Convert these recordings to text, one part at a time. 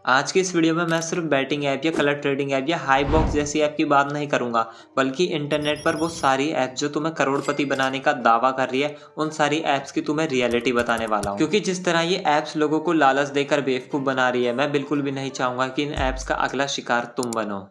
आज की इस वीडियो में मैं सिर्फ बैटिंग ऐप या कलर ट्रेडिंग ऐप या हाई बॉक्स जैसी ऐप की बात नहीं करूंगा, बल्कि इंटरनेट पर वो सारी ऐप जो तुम्हें करोड़पति बनाने का दावा कर रही है, उन सारी ऐप्स की तुम्हें रियलिटी बताने वाला हूं। क्योंकि जिस तरह ये ऐप्स लोगों को लालच देकर बेवकूफ बना रही है, मैं बिल्कुल भी नहीं चाहूंगा कि इन ऐप्स का अगला शिकार तुम बनो।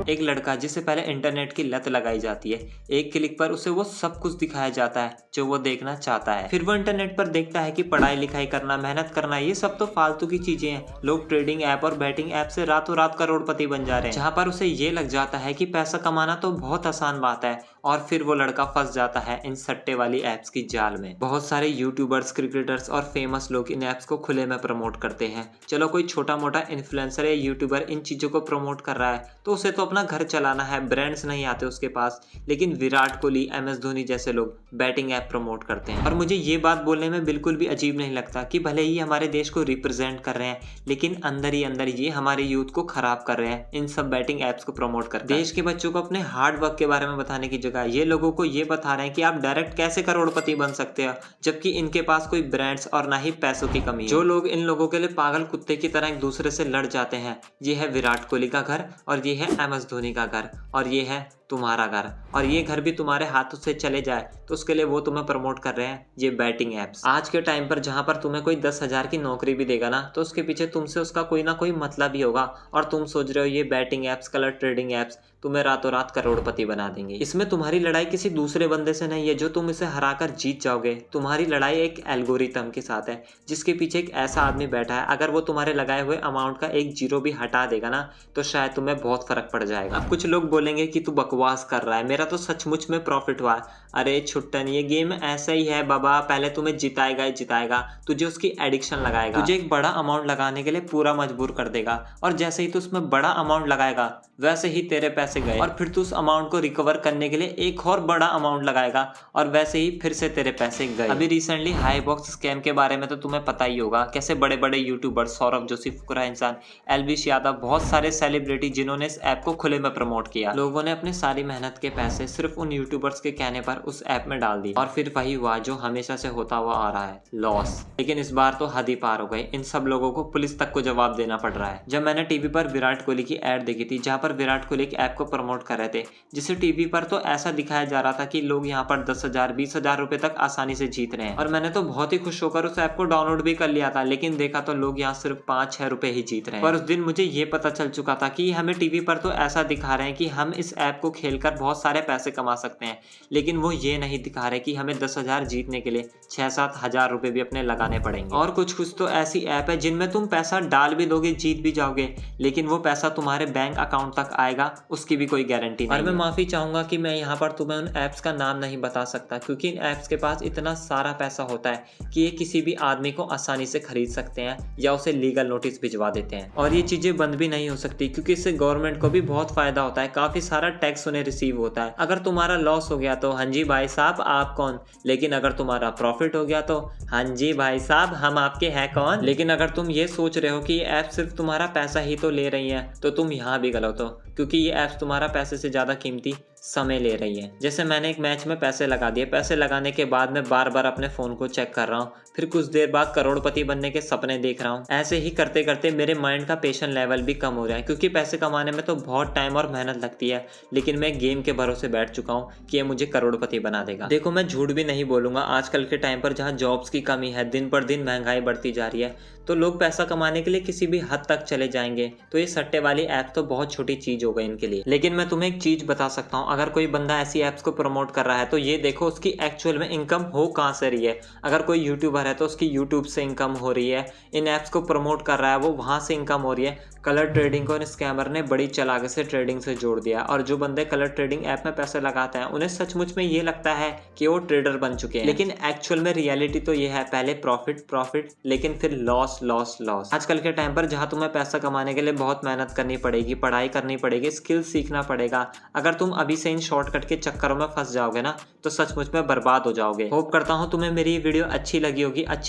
एक लड़का जिसे पहले इंटरनेट की लत लगाई जाती है, एक क्लिक पर उसे वो सब कुछ दिखाया जाता है जो वो देखना चाहता है। फिर वो इंटरनेट पर देखता है कि पढ़ाई लिखाई करना, मेहनत करना, ये सब तो फालतू की चीजें हैं। लोग ट्रेडिंग ऐप और बैटिंग ऐप से रातों रात करोड़पति बन जा रहे हैं, जहां पर उसे ये लग जाता है कि पैसा कमाना तो बहुत आसान बात है, और फिर वो लड़का फंस जाता है इन सट्टे वाली ऐप्स की जाल में। बहुत सारे यूट्यूबर्स, क्रिकेटर्स और फेमस लोग इन ऐप्स को खुले में प्रमोट करते हैं। चलो कोई छोटा मोटा इन्फ्लुएंसर या यूट्यूबर इन चीजों को प्रमोट कर रहा है तो उसे तो अपना घर चलाना है, ब्रांड्स नहीं आते उसके पास। लेकिन विराट कोहली, MS धोनी जैसे लोग बैटिंग ऐप प्रमोट करते हैं। और मुझे ये बात बोलने में बिल्कुल भी अजीब नहीं लगता कि भले ही हमारे देश को रिप्रेजेंट कर रहे हैं, लेकिन अंदर ही अंदर ये हमारे यूथ को खराब कर रहे हैं इन सब बैटिंग ऐप्स को प्रमोट कर। देश के बच्चों को अपने हार्ड वर्क के बारे में बताने की जगह ये लोगों को ये बता रहे हैं कि आप डायरेक्ट कैसे करोड़पति बन सकते हो, जबकि इनके पास कोई ब्रांड्स और ना ही पैसों की कमी है। जो लोग इन लोगों के लिए पागल कुत्ते की तरह एक दूसरे से लड़ जाते हैं, ये है विराट कोहली का घर, और ये है MS धोनी का घर, और ये है तुम्हारा घर। और ये घर भी तुम्हारे हाथों से चले जाए तो उसके लिए वो तुम्हें प्रमोट कर रहे हैं ये बैटिंग ऐप्स। आज के टाइम पर जहां पर तुम्हें कोई 10,000 की नौकरी भी देगा ना, तो उसके पीछे तुमसे उसका कोई ना कोई मतलब ही होगा, और तुम सोच रहे हो ये betting apps, colour trading apps तुम्हें रातों रात करोड़पति बना देंगे। इसमें तुम्हारी लड़ाई किसी दूसरे बंदे से नहीं है जो तुम इसे हराकर जीत जाओगे। तुम्हारी लड़ाई एक एल्गोरिथम के साथ है जिसके पीछे एक ऐसा आदमी बैठा है, अगर वो तुम्हारे लगाए हुए अमाउंट का एक जीरो भी हटा देगा ना, तो शायद तुम्हें बहुत फर्क पड़ जाएगा। अब कुछ लोग बोलेंगे कि तू बकवास कर रहा है, मेरा तो सचमुच में प्रॉफिट हुआ है। अरे छुट्टन, ये गेम ऐसा ही है बाबा, पहले तुम्हें जिताएगा ही जिताएगा, तुझे उसकी एडिक्शन लगाएगा, तुझे एक बड़ा अमाउंट लगाने के लिए पूरा मजबूर कर देगा, और जैसे ही तू उसमें बड़ा अमाउंट लगाएगा वैसे ही तेरे पैसे गए, और फिर तू उस अमाउंट को रिकवर करने के लिए एक और बड़ा अमाउंट लगाएगा, और वैसे ही फिर से तेरे पैसे गए। अभी रिसेंटली हाई बॉक्स स्कैम के बारे में तो तुम्हें पता ही होगा, कैसे बड़े बड़े यूट्यूबर सौरभ जोशी, फुकरा इंसान, एलविश यादव, बहुत सारे सेलिब्रिटी जिन्होंने इस ऐप को खुले में प्रमोट किया, लोगों ने अपने सारी मेहनत के पैसे सिर्फ उन यूट्यूबर्स के कहने पर उस ऐप में डाल दी, और फिर वही हुआ जो हमेशा से होता हुआ आ रहा है, लॉस। लेकिन इस बार तो हद ही पार हो गई, इन सब लोगों को पुलिस तक को जवाब देना पड़ रहा है। जब मैंने टीवी पर विराट कोहली की एड देखी थी, जहां पर विराट कोहली एक ऐप को प्रमोट कर रहे थे, जिसे टीवी पर तो ऐसा दिखाया जा रहा था कि लोग यहाँ पर 10,000 20,000 रुपए तक आसानी से जीत रहे हैं, और मैंने तो बहुत ही खुश होकर उस ऐप को डाउनलोड भी कर लिया था। लेकिन देखा तो लोग यहाँ सिर्फ 5-6 रुपए ही जीत रहे हैं। पर उस दिन मुझे ये पता चल चुका था कि हमें टीवी पर तो ऐसा दिखा रहे हैं कि हम इस ऐप को खेलकर बहुत सारे पैसे कमा सकते हैं, लेकिन वो ये नहीं दिखा रहे कि हमें 10,000 जीतने के लिए 6-7 हजार रुपए भी अपने लगाने पड़ेंगे। और कुछ कुछ तो ऐसी ऐप है जिनमें तुम पैसा डाल भी दोगे, जीत भी जाओगे, लेकिन वो पैसा तुम्हारे बैंक अकाउंट तक आएगा उसकी भी कोई गारंटी नहीं। और मैं माफी चाहूंगा कि मैं यहाँ पर तुम्हें उन ऐप्स का नाम नहीं बता सकता, क्योंकि इन ऐप्स के पास इतना सारा पैसा होता है कि ये किसी भी आदमी को आसानी से खरीद सकते हैं या उसे लीगल नोटिस भिजवा देते हैं। और ये चीजें बंद भी नहीं हो सकती, क्योंकि इससे गवर्नमेंट को भी बहुत फायदा होता है, काफी सारा टैक्स उन्हें रिसीव होता है। अगर तुम्हारा लॉस हो गया तो हाँ जी भाई साहब आप कौन, लेकिन अगर तुम्हारा प्रॉफिट हो गया तो हाँ जी भाई साहब हम आपके हैं कौन। लेकिन अगर तुम ये सोच रहे हो कि ये ऐप सिर्फ तुम्हारा पैसा ही तो ले रही है, तो तुम यहाँ भी गलत हो, क्योंकि ये ऐप्स तुम्हारा पैसे से ज्यादा कीमती समय ले रही है। जैसे मैंने एक मैच में पैसे लगा दिए, पैसे लगाने के बाद मैं बार बार अपने फोन को चेक कर रहा हूँ, फिर कुछ देर बाद करोड़पति बनने के सपने देख रहा हूँ। ऐसे ही करते करते मेरे माइंड का पेशेंस लेवल भी कम हो रहा है, क्योंकि पैसे कमाने में तो बहुत टाइम और मेहनत लगती है, लेकिन मैं गेम के भरोसे बैठ चुका हूँ कि ये मुझे करोड़पति बना देगा। देखो मैं झूठ भी नहीं बोलूंगा, आजकल के टाइम पर जहाँ जॉब्स की कमी है, दिन पर दिन महंगाई बढ़ती जा रही है, तो लोग पैसा कमाने के लिए किसी भी हद तक चले जाएंगे। तो ये सट्टे वाली ऐप तो बहुत छोटी चीज हो गई इनके लिए। लेकिन मैं तुम्हें एक चीज बता सकता हूँ, अगर कोई बंदा ऐसी ऐप्स को प्रमोट कर रहा है तो ये देखो उसकी एक्चुअल में इनकम हो कहाँ से रही है। अगर कोई यूट्यूबर है तो उसकी यूट्यूब से इनकम हो रही है, इन ऐप्स को प्रमोट कर रहा है वो वहां से इनकम हो रही है। कलर ट्रेडिंग को इन स्कैमर ने बड़ी चालाकी से ट्रेडिंग से जोड़ दिया, और जो बंदे कलर ट्रेडिंग ऐप में पैसे लगाते हैं उन्हें सचमुच में ये लगता है कि वो ट्रेडर बन चुके हैं, लेकिन एक्चुअल में रियलिटी तो ये है, पहले प्रॉफिट प्रॉफिट, लेकिन फिर लॉस लॉस लॉस। आजकल के टाइम पर जहां तुम्हें पैसा कमाने के लिए बहुत मेहनत करनी पड़ेगी, पढ़ाई करनी पड़ेगी, स्किल सीखना पड़ेगा, अगर तुम अभी से इन शॉर्टकट के चक्करों में फंस जाओगे ना, तो सचमुच में बर्बाद हो जाओगे। होप करता हूँ तुम्हें मेरी ये वीडियो अच्छी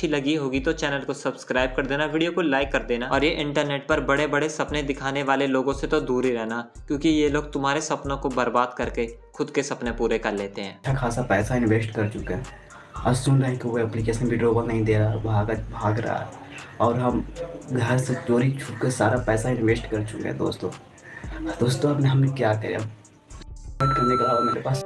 लगी होगी तो चैनल को सब्सक्राइब कर देना, वीडियो को लाइक कर देना, और ये इंटरनेट पर बड़े बड़े सपने दिखाने वाले लोगों से तो दूर ही रहना, क्योंकि ये लोग तुम्हारे सपनों को बर्बाद करके खुद के सपने पूरे कर लेते हैं। अच्छा खासा पैसा इन्वेस्ट कर चुके हैं, आज सुन रहे हैं कि वो एप्लीकेशन विड्रॉवल नहीं दे रहा, भाग रहा है, और हम घर से चोरी छुप के सारा पैसा इन्वेस्ट कर चुके हैं दोस्तों। दोस्तों अब हमने क्या करें, अब करने के अलावा मेरे पास